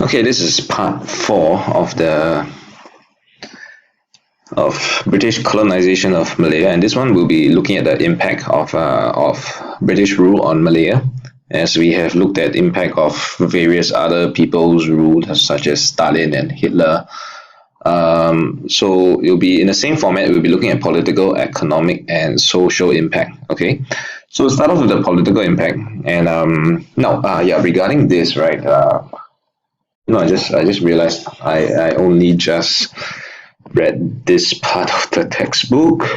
Okay, this is part four of British colonization of Malaya, and this one will be looking at the impact of British rule on Malaya, as we have looked at impact of various other people's rule, such as Stalin and Hitler. So it'll be in the same format. We'll be looking at political, economic, and social impact. Okay, so we'll start off with the political impact, and now, yeah, regarding this, right? No, I just realized I only just read this part of the textbook,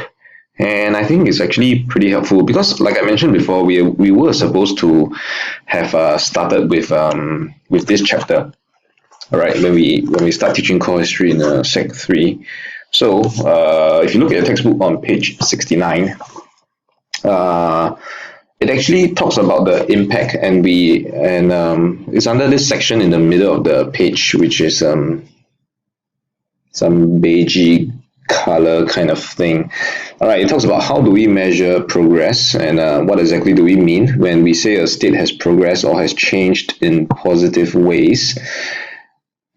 and I think it's actually pretty helpful because, like I mentioned before, we were supposed to have started with this chapter, all right, when we start teaching core history in Sec 3. So if you look at the textbook on page 69, uh, it actually talks about the impact, and it's under this section in the middle of the page, which is some beigey color kind of thing. All right, it talks about how do we measure progress, and what exactly do we mean when we say a state has progressed or has changed in positive ways.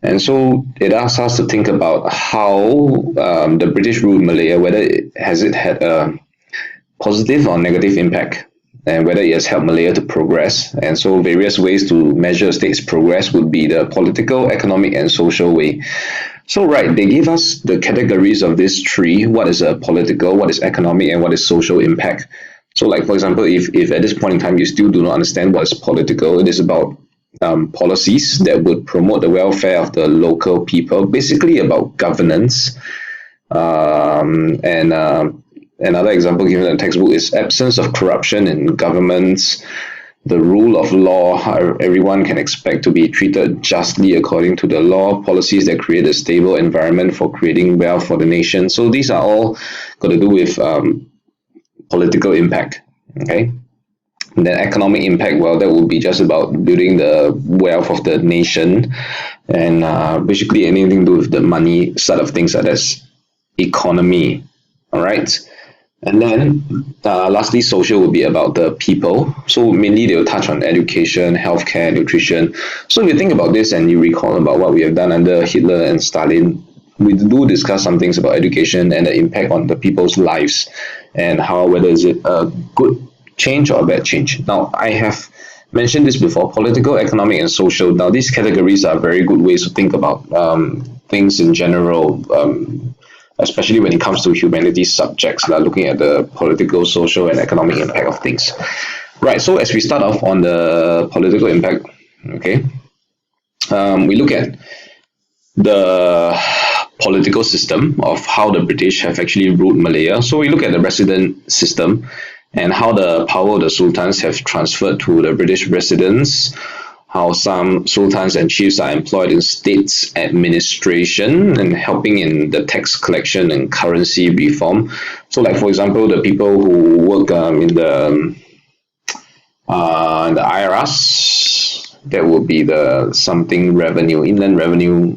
And so it asks us to think about how the British ruled Malaya, whether it had a positive or negative impact, and whether it has helped Malaya to progress. And so various ways to measure a state's progress would be the political, economic, and social way. So right, they give us the categories of this tree: what is a political, what is economic, and what is social impact. So like, for example, if at this point in time you still do not understand what is political, it is about policies that would promote the welfare of the local people, basically about governance. And Another example given in the textbook is absence of corruption in governments, the rule of law, how everyone can expect to be treated justly according to the law, policies that create a stable environment for creating wealth for the nation. So these are all got to do with political impact. Okay. And then economic impact, well, that would be just about building the wealth of the nation, and basically anything to do with the money side of things. That's economy. All right. And then lastly, social will be about the people. So mainly they will touch on education, healthcare, nutrition. So if you think about this and you recall about what we have done under Hitler and Stalin, we do discuss some things about education and the impact on the people's lives, and how, whether is it a good change or a bad change. Now, I have mentioned this before: political, economic, and social. Now, these categories are very good ways to think about things in general, especially when it comes to humanities subjects, like looking at the political, social, and economic impact of things. Right, so as we start off on the political impact, okay, we look at the political system of how the British have actually ruled Malaya. So we look at the resident system and how the power of the sultans have transferred to the British residents, how some sultans and chiefs are employed in states administration and helping in the tax collection and currency reform. So like, for example, the people who work in the IRS, that would be the something revenue, Inland Revenue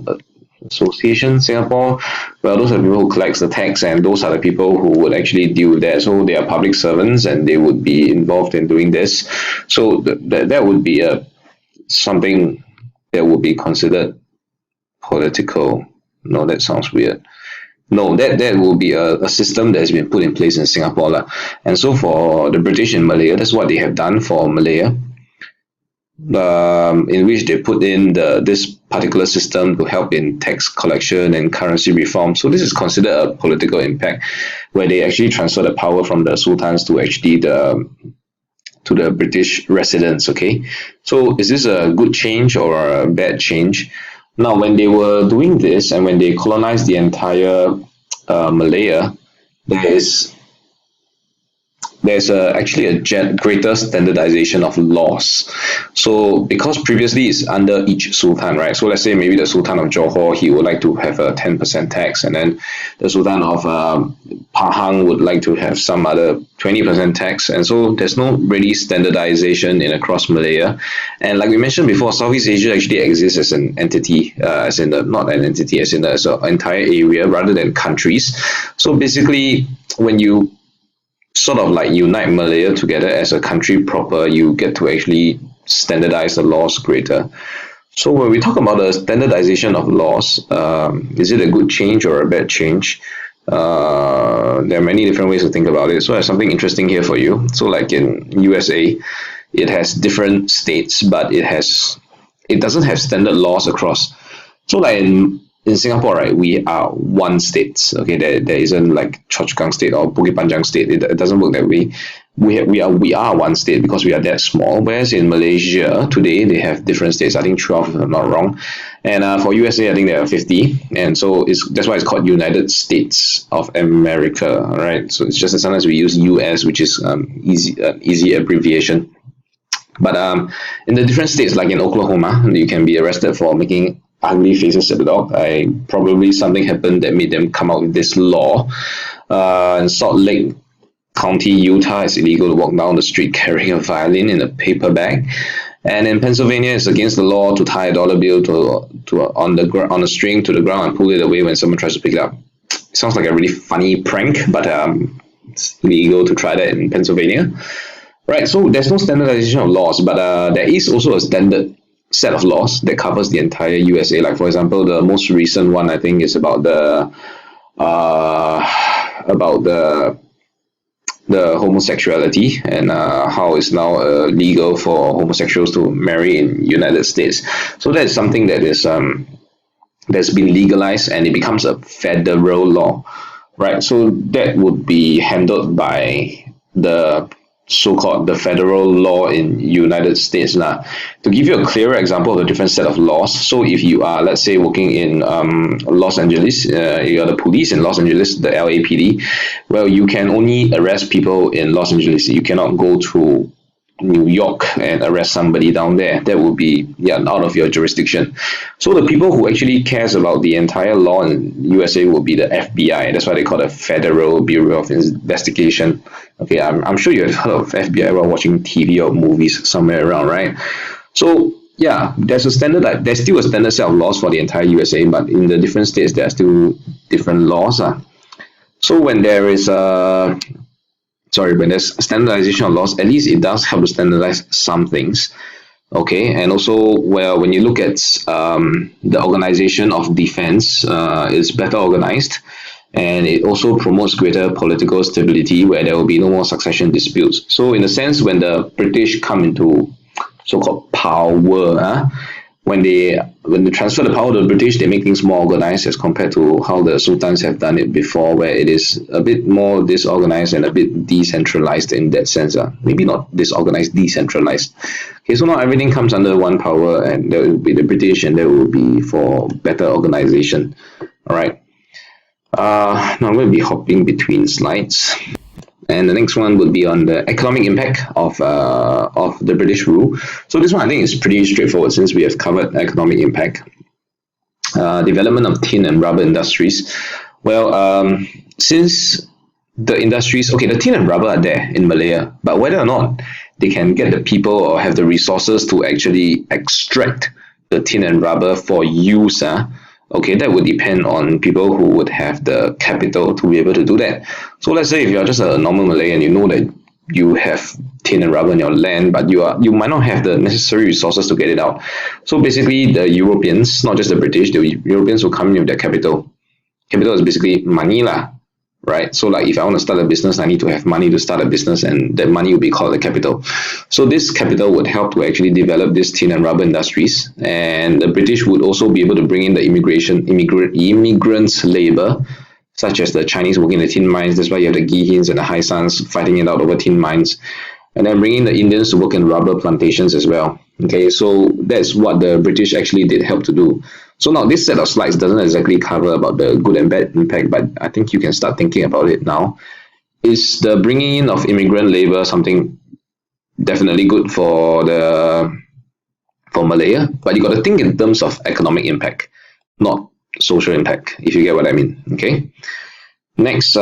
Association Singapore. Well, those are people who collects the tax, and those are the people who would actually deal with that. So they are public servants, and they would be involved in doing this. So that would be something that would be considered political. No, that sounds weird. No, that will be a system that has been put in place in Singapore, lah. And so for the British in Malaya, that's what they have done for Malaya, in which they put in this particular system to help in tax collection and currency reform. So this is considered a political impact, where they actually transfer the power from the sultans to actually to the British residents. Okay, so is this a good change or a bad change? Now, when they were doing this and when they colonized the entire Malaya, there's actually a greater standardization of laws. So because previously it's under each sultan, right? So let's say maybe the Sultan of Johor, he would like to have a 10% tax, and then the Sultan of Pahang would like to have some other 20% tax. And so there's no really standardization in across Malaya. And like we mentioned before, Southeast Asia actually exists as an entity, as in not an entity, as in as an entire area rather than countries. So basically, when you sort of like unite Malaya together as a country proper, you get to actually standardize the laws greater. So when we talk about the standardization of laws, is it a good change or a bad change? There are many different ways to think about it. So I have something interesting here for you. So like in USA, it has different states, but it doesn't have standard laws across. So like in Singapore, right, we are one state. Okay, there isn't like Choa Chu Kang State or Bukit Panjang State. It doesn't work that way. We are one state because we are that small. Whereas in Malaysia today they have different states. I think 12 if I'm not wrong, and for USA I think there are 50. And so that's why it's called United States of America. All right. So it's just that sometimes we use US, which is easy abbreviation. But in the different states, like in Oklahoma, you can be arrested for making ugly faces at the dog. Probably something happened that made them come out with this law. In Salt Lake County, Utah, it's illegal to walk down the street carrying a violin in a paper bag. And in Pennsylvania, it's against the law to tie a dollar bill on a string to the ground and pull it away when someone tries to pick it up. It sounds like a really funny prank, but it's illegal to try that in Pennsylvania. Right, so there's no standardization of laws, but there is also a standard set of laws that covers the entire USA. Like for example, the most recent one I think is about the homosexuality and how it's now legal for homosexuals to marry in United States. So that's something that's been legalized and it becomes a federal law, right? So that would be handled by the so-called the federal law in United States now. To give you a clearer example of a different set of laws, so if you are, let's say, working in Los Angeles, you are the police in Los Angeles, the LAPD, well, you can only arrest people in Los Angeles. You cannot go to New York and arrest somebody down there. That would be out of your jurisdiction. So the people who actually cares about the entire law in USA would be the FBI. That's why they call it Federal Bureau of Investigation. Okay, I'm sure you have heard of FBI while watching TV or movies somewhere around, right? So yeah, there's still a standard set of laws for the entire USA, but in the different states there are still different laws. So when there's standardization of laws, at least it does help to standardize some things. Okay, and also, well, when you look at the organization of defense, it's better organized, and it also promotes greater political stability where there will be no more succession disputes. So in a sense, when the British come into so-called power, when they transfer the power to the British, they make things more organized as compared to how the sultans have done it before, where it is a bit more disorganized and a bit decentralized in that sense. Maybe not disorganized, decentralized. Okay, so now everything comes under one power, and there will be the British, and there will be for better organization. All right. Now I'm going to be hopping between slides. And the next one would be on the economic impact of the British rule. So this one I think is pretty straightforward since we have covered economic impact. Development of tin and rubber industries. Well, since the industries, okay, the tin and rubber are there in Malaya, but whether or not they can get the people or have the resources to actually extract the tin and rubber for use, okay, that would depend on people who would have the capital to be able to do that. So let's say if you're just a normal Malay and you know that you have tin and rubber in your land, but you might not have the necessary resources to get it out. So basically the Europeans, not just the British, the Europeans will come in with their capital. Capital is basically money lah, right? So like if I want to start a business, I need to have money to start a business, and that money will be called the capital. So this capital would help to actually develop this tin and rubber industries, and the British would also be able to bring in the immigrants labor, such as the Chinese working in the tin mines. That's why you have the Gihins and the Haisans fighting it out over tin mines, and then bringing the Indians to work in rubber plantations as well. Okay, so that's what the British actually did help to do. So now this set of slides doesn't exactly cover about the good and bad impact, but I think you can start thinking about it now. Is the bringing in of immigrant labor something definitely good for Malaya? But you got to think in terms of economic impact, not social impact, if you get what I mean. Okay. Next,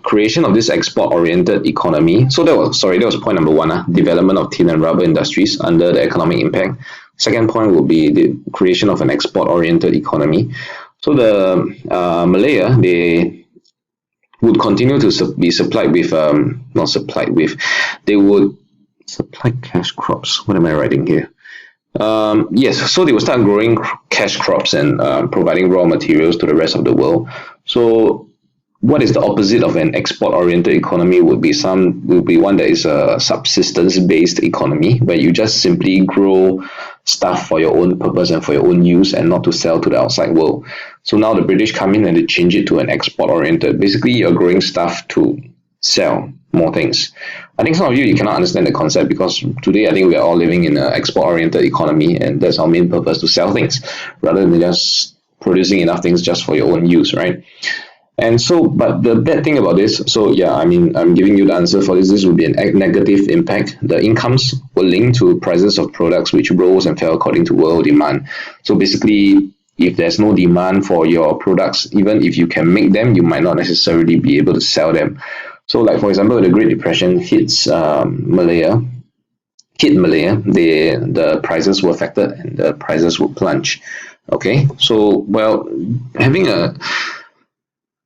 creation of this export-oriented economy. So that was point number one, development of tin and rubber industries under the economic impact. Second point will be the creation of an export-oriented economy. So the Malaya, they would continue to be supplied with, not supplied with, they would supply cash crops. What am I writing here? Yes, so they will start growing cash crops and providing raw materials to the rest of the world. So what is the opposite of an export-oriented economy would be one that is a subsistence-based economy where you just simply grow stuff for your own purpose and for your own use and not to sell to the outside world. So now the British come in and they change it to an export-oriented. Basically, you're growing stuff to sell more things. I think some of you cannot understand the concept because today I think we are all living in an export-oriented economy and that's our main purpose to sell things rather than just producing enough things just for your own use, right? And so, but the bad thing about this, so yeah, I mean, I'm giving you the answer for this. This will be an negative impact. The incomes will link to prices of products which rose and fell according to world demand. So basically, if there's no demand for your products, even if you can make them, you might not necessarily be able to sell them. So, like for example, the Great Depression hit Malaya, the prices were affected and the prices would plunge. Okay, so well, having a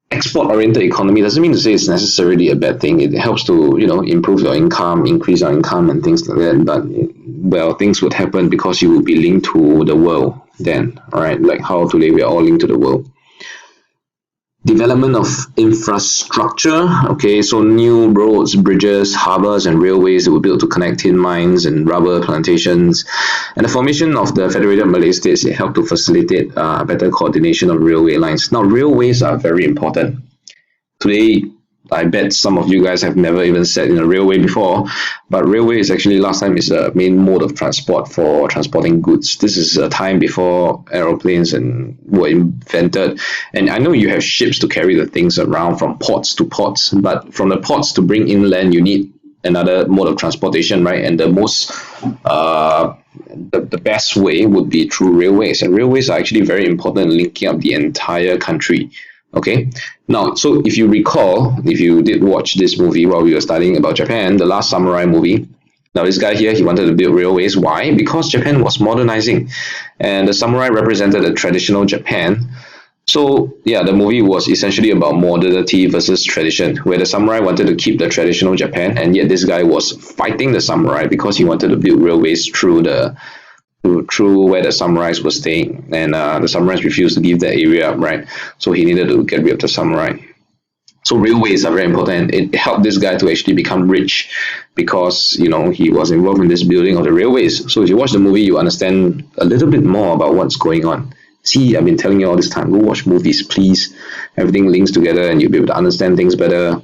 export-oriented economy doesn't mean to say it's necessarily a bad thing. It helps to improve your income, increase your income, and things like that. But well, things would happen because you would be linked to the world. Then, all right, like how today we are all linked to the world. Development of infrastructure. Okay, so new roads, bridges, harbors, and railways were built to connect tin mines and rubber plantations. And the formation of the Federated Malay States, it helped to facilitate better coordination of railway lines. Now, railways are very important. Today, I bet some of you guys have never even sat in a railway before, but railway is actually last time is a main mode of transport for transporting goods. This is a time before aeroplanes and were invented. And I know you have ships to carry the things around from ports to ports, but from the ports to bring inland, you need another mode of transportation, right? And the most the best way would be through railways, and railways are actually very important in linking up the entire country. Okay, now, so if you recall, if you did watch this movie while we were studying about Japan, the last samurai movie, now this guy here, he wanted to build railways. Why? Because Japan was modernizing and the samurai represented the traditional Japan. So yeah, the movie was essentially about modernity versus tradition, where the samurai wanted to keep the traditional Japan, and yet this guy was fighting the samurai because he wanted to build railways through where the samurais were staying, and the samurais refused to give that area up, right? So he needed to get rid of the samurai. So railways are very important. It helped this guy to actually become rich because he was involved in this building of the railways. So if you watch the movie, you understand a little bit more about what's going on. See, I've been telling you all this time. Go watch movies, please. Everything links together, and you'll be able to understand things better.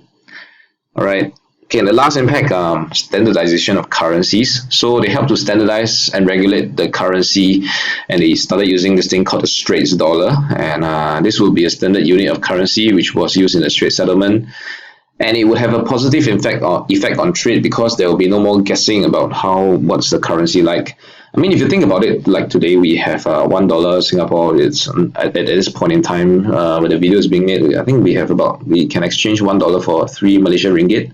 All right. Okay, and the last impact, standardization of currencies. So they help to standardize and regulate the currency, and they started using this thing called the Straits dollar, and this will be a standard unit of currency which was used in the Straits settlement, and it would have a positive effect on trade because there will be no more guessing about what's the currency like. I mean, if you think about it, like today we have $1 Singapore. It's at this point in time when the video is being made, I think we can exchange $1 for 3 Malaysian ringgit.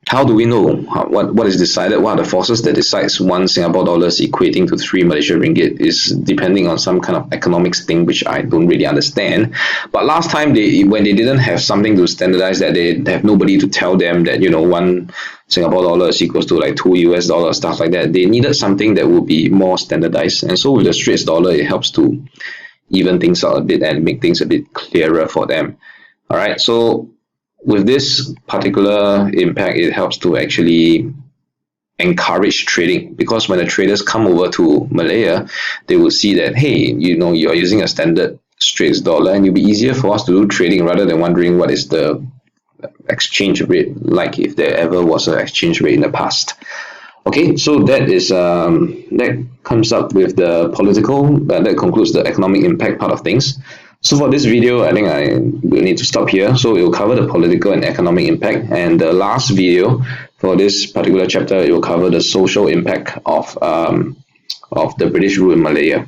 How do we know what is decided? What are the forces that decides $1 Singapore is equating to 3 Malaysian ringgit is depending on some kind of economics thing which I don't really understand. But last time when they didn't have something to standardize that, they have nobody to tell them that $1 Singapore is equals to like $2 stuff like that. They needed something that would be more standardized, and so with the Straits dollar, it helps to even things out a bit and make things a bit clearer for them. All right, so with this particular impact, it helps to actually encourage trading because when the traders come over to Malaya, they will see that, hey, you're using a standard Straits dollar, and it'll be easier for us to do trading rather than wondering what is the exchange rate like, if there ever was an exchange rate in the past. Okay, so that comes up with the political, that concludes the economic impact part of things. So for this video, I think I will need to stop here. So it will cover the political and economic impact, and the last video for this particular chapter, it will cover the social impact of the British rule in Malaya.